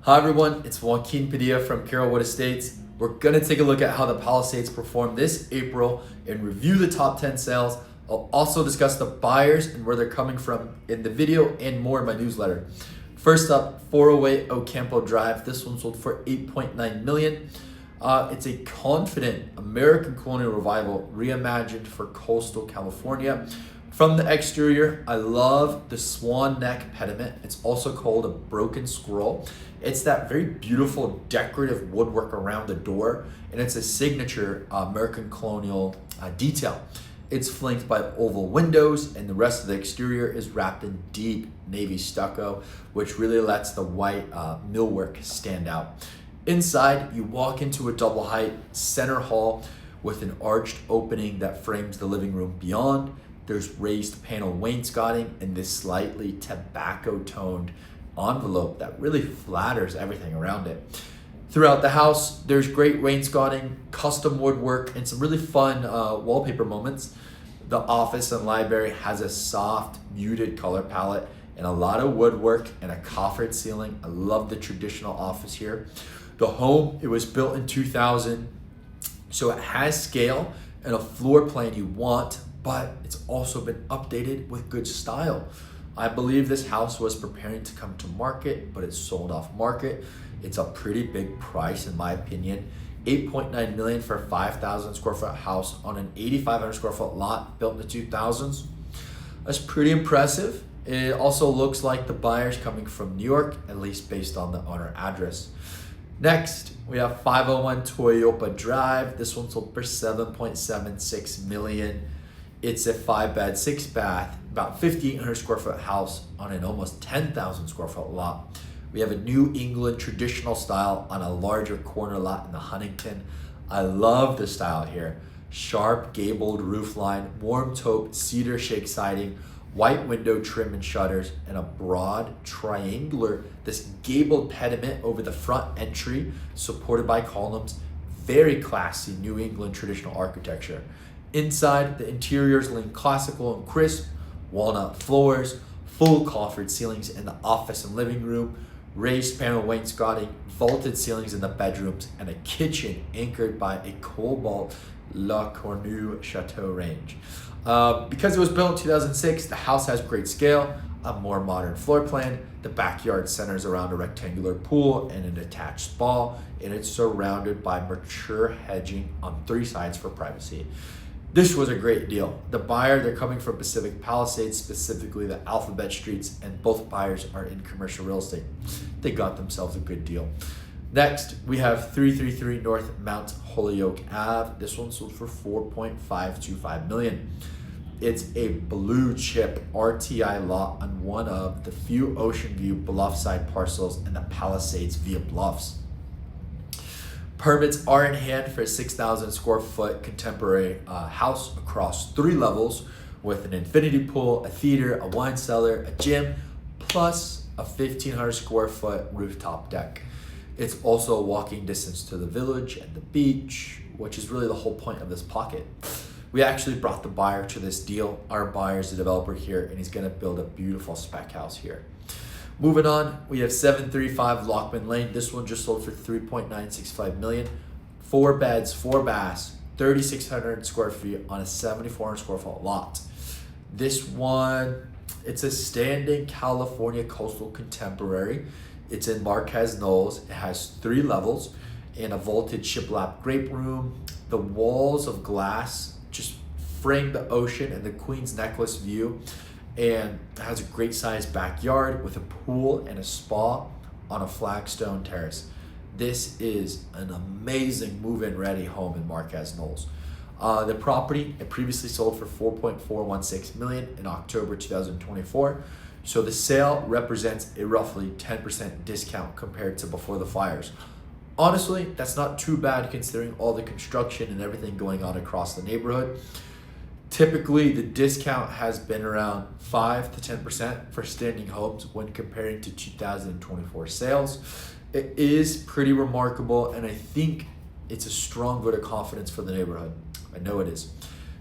Hi everyone, it's Joaquin from Carrollwood Estates. We're gonna take a look at how the Palisades performed this April and review the top 10 sales. I'll also discuss the buyers and where they're coming from in the video and more in my newsletter. First up, 408 Ocampo Drive. This one sold for $8.9 million. It's a confident American colonial revival reimagined for coastal California. From the exterior, I love the swan neck pediment. It's also called a broken scroll. It's that very beautiful decorative woodwork around the door, and it's a signature American colonial detail. It's flanked by oval windows, and the rest of the exterior is wrapped in deep navy stucco, which really lets the white millwork stand out. Inside, you walk into a double height center hall with an arched opening that frames the living room beyond. There's raised panel wainscoting and this slightly tobacco-toned envelope that really flatters everything around it. Throughout the house, there's great wainscoting, custom woodwork, and some really fun wallpaper moments. The office and library has a soft, muted color palette and a lot of woodwork and a coffered ceiling. I love the traditional office here. The home, it was built in 2000, so it has scale and a floor plan you want, but it's also been updated with good style. I believe this house was preparing to come to market, but it's sold off market. It's a pretty big price in my opinion. $8.9 million for a 5,000 square foot house on an 8,500 square foot lot built in the 2000s. That's pretty impressive. It also looks like the buyer's coming from New York, at least based on the owner address. Next, we have 501 Toyopa Drive. This one sold for $7.76 million. It's a 5-bed, 6-bath, about 1,500 square foot house on an almost 10,000 square foot lot. We have a New England traditional style on a larger corner lot in the Huntington. I love the style here. Sharp gabled roof line, warm taupe cedar shake siding, white window trim and shutters, and a broad triangular, this gabled pediment over the front entry supported by columns. Very classy New England traditional architecture. Inside, the interiors lean classical and crisp, walnut floors, full coffered ceilings in the office and living room, raised panel wainscoting, vaulted ceilings in the bedrooms, and a kitchen anchored by a cobalt Le Cornu Chateau range. Because it was built in 2006, the house has great scale, a more modern floor plan. The backyard centers around a rectangular pool and an attached spa, and it's surrounded by mature hedging on 3 sides for privacy. This was a great deal. The buyer, they're coming from Pacific Palisades, specifically the Alphabet Streets, and both buyers are in commercial real estate. They got themselves a good deal. Next, we have 333 N Mount Holyoke Ave. This one sold for $4.525 million. It's a blue chip RTI lot on one of the few ocean view bluffside parcels in the Palisades via bluffs. Permits are in hand for a 6,000 square foot contemporary house across 3 levels with an infinity pool, a theater, a wine cellar, a gym, plus a 1,500 square foot rooftop deck. It's also a walking distance to the village and the beach, which is really the whole point of this pocket. We actually brought the buyer to this deal. Our buyer is a developer here, and he's gonna build a beautiful spec house here. Moving on, we have 735 Lachman Ln. This one just sold for $3.965 million. 4 beds, 4 baths, 3,600 square feet on a 7,400 square foot lot. This one, it's a standing California coastal contemporary. It's in Marquez Knolls. It has 3 levels and a vaulted shiplap grape room. The walls of glass just frame the ocean and the Queen's Necklace view, and has a great sized backyard with a pool and a spa on a flagstone terrace. This is an amazing move-in ready home in Marquez Knolls. The property, it previously sold for $4.416 million in October 2024. So the sale represents a roughly 10% discount compared to before the fires. Honestly, that's not too bad considering all the construction and everything going on across the neighborhood. Typically, the discount has been around 5 to 10% for standing homes when comparing to 2024 sales. It is pretty remarkable, and I think it's a strong vote of confidence for the neighborhood. I know it is.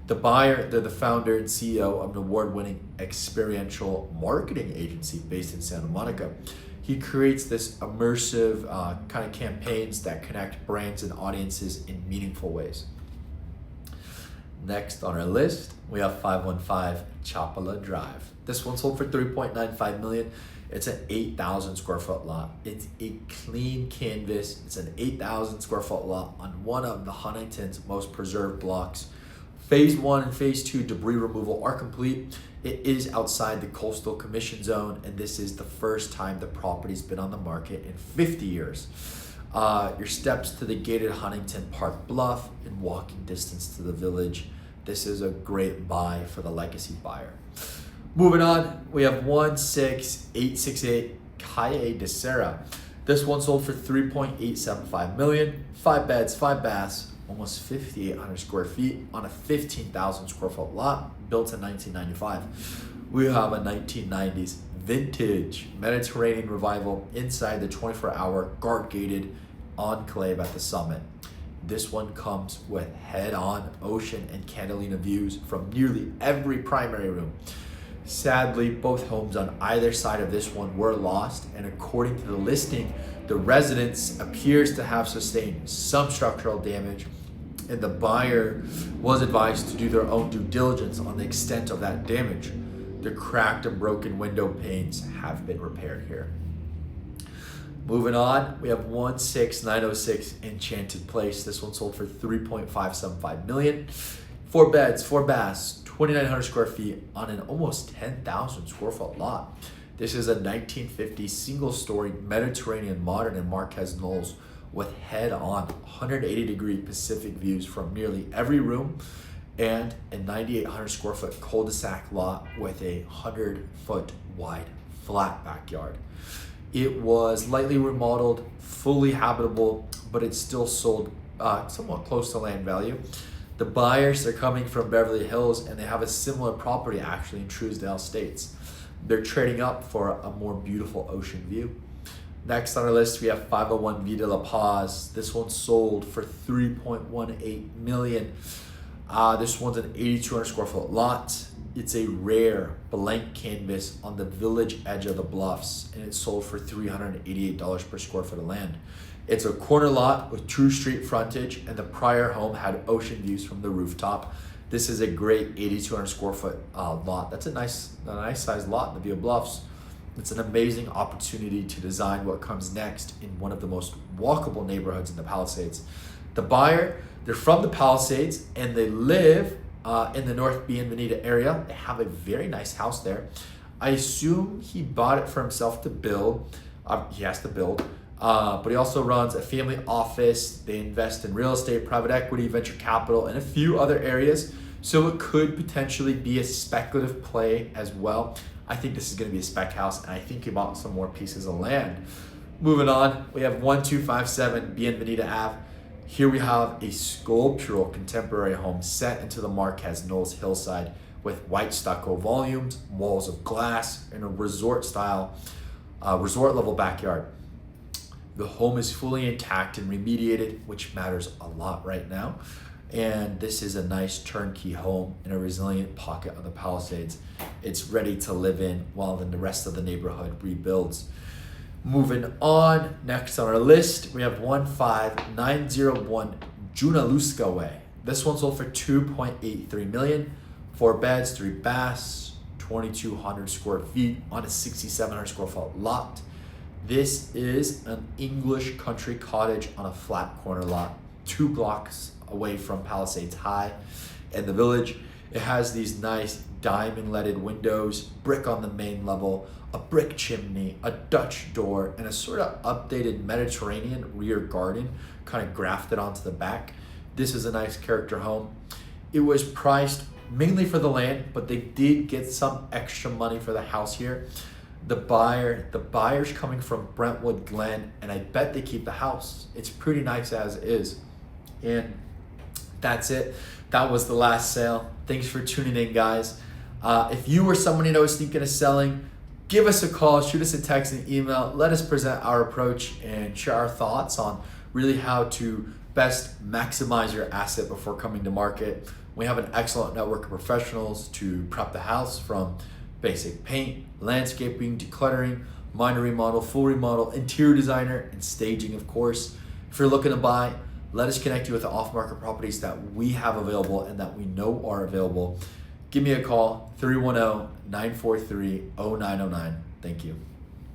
The buyer, they're the founder and CEO of an award-winning experiential marketing agency based in Santa Monica. He creates this immersive kind of campaigns that connect brands and audiences in meaningful ways. Next on our list, we have 515 Chapala Drive. This one sold for $3.95 million. It's an 8,000 square foot lot. It's a clean canvas. It's an 8,000 square foot lot on one of the Huntington's most preserved blocks. Phase 1 and Phase 2 debris removal are complete. It is outside the Coastal Commission Zone, and this is the first time the property's been on the market in 50 years. Your steps to the gated Huntington Park Bluff in walking distance to the village. This is a great buy for the legacy buyer. Moving on, we have 16868 Calle De Sarah. This one sold for $3.875 million. 5 beds, 5 baths, almost 5,800 square feet on a 15,000 square foot lot built in 1995. We have a 1990s vintage Mediterranean revival inside the 24-hour guard-gated enclave at the summit. This one comes with head-on ocean and Catalina views from nearly every primary room. Sadly, both homes on either side of this one were lost, and according to the listing, the residence appears to have sustained some structural damage, and the buyer was advised to do their own due diligence on the extent of that damage. The cracked and broken window panes have been repaired here. Moving on, we have 16906 Enchanted Pl. This one sold for $3.575 million. 4 beds, 4 baths, 2,900 square feet on an almost 10,000 square foot lot. This is a 1950 single-story Mediterranean modern and Marquez knolls with head-on 180-degree Pacific views from nearly every room, and a 9,800 square foot cul-de-sac lot with a 100-foot wide flat backyard. It was lightly remodeled, fully habitable, but it's still sold somewhat close to land value. The buyers are coming from Beverly Hills, and they have a similar property actually in Truesdale Estates. They're trading up for a more beautiful ocean view. Next on our list, we have 501 Via De La Paz. This one sold for $3.18 million. This one's an 8,200 square foot lot. It's a rare blank canvas on the village edge of the bluffs, and it sold for $388 per square foot of land. It's a corner lot with true street frontage, and the prior home had ocean views from the rooftop. This is a great 8,200 square foot lot. That's a nice sized lot in the Via Bluffs. It's an amazing opportunity to design what comes next in one of the most walkable neighborhoods in the Palisades. The buyer, they're from the Palisades, and they live in the North Bienveneda area. They have a very nice house there. I assume he bought it for himself to build. He has to build, but he also runs a family office. They invest in real estate, private equity, venture capital, and a few other areas. So it could potentially be a speculative play as well. I think this is going to be a spec house, and I think he bought some more pieces of land. Moving on, we have 1257 Bienveneda Ave. Here we have a sculptural contemporary home set into the Marquez Knolls hillside with white stucco volumes, walls of glass, and a resort level backyard. The home is fully intact and remediated, which matters a lot right now. And this is a nice turnkey home in a resilient pocket of the Palisades. It's ready to live in while the rest of the neighborhood rebuilds. Moving on, next on our list, we have 15901 Junaluska Way. This one sold for $2.83 million. 4 beds, 3 baths, 2,200 square feet on a 6,700 square foot lot. This is an English country cottage on a flat corner lot, 2 blocks away from Palisades High and the village. It has these nice diamond leaded windows, brick on the main level, a brick chimney, a Dutch door, and a sort of updated Mediterranean rear garden kind of grafted onto the back. This is a nice character home. It was priced mainly for the land, but they did get some extra money for the house here. The buyer's coming from Brentwood Glen, and I bet they keep the house. It's pretty nice as is. And that's it. That was the last sale. Thanks for tuning in, guys. If you or somebody that was thinking of selling, give us a call, shoot us a text and email. Let us present our approach and share our thoughts on really how to best maximize your asset before coming to market. We have an excellent network of professionals to prep the house, from basic paint, landscaping, decluttering, minor remodel, full remodel, interior designer, and staging, of course. If you're looking to buy, let us connect you with the off-market properties that we have available and that we know are available. Give me a call, 310-943-0909. Thank you.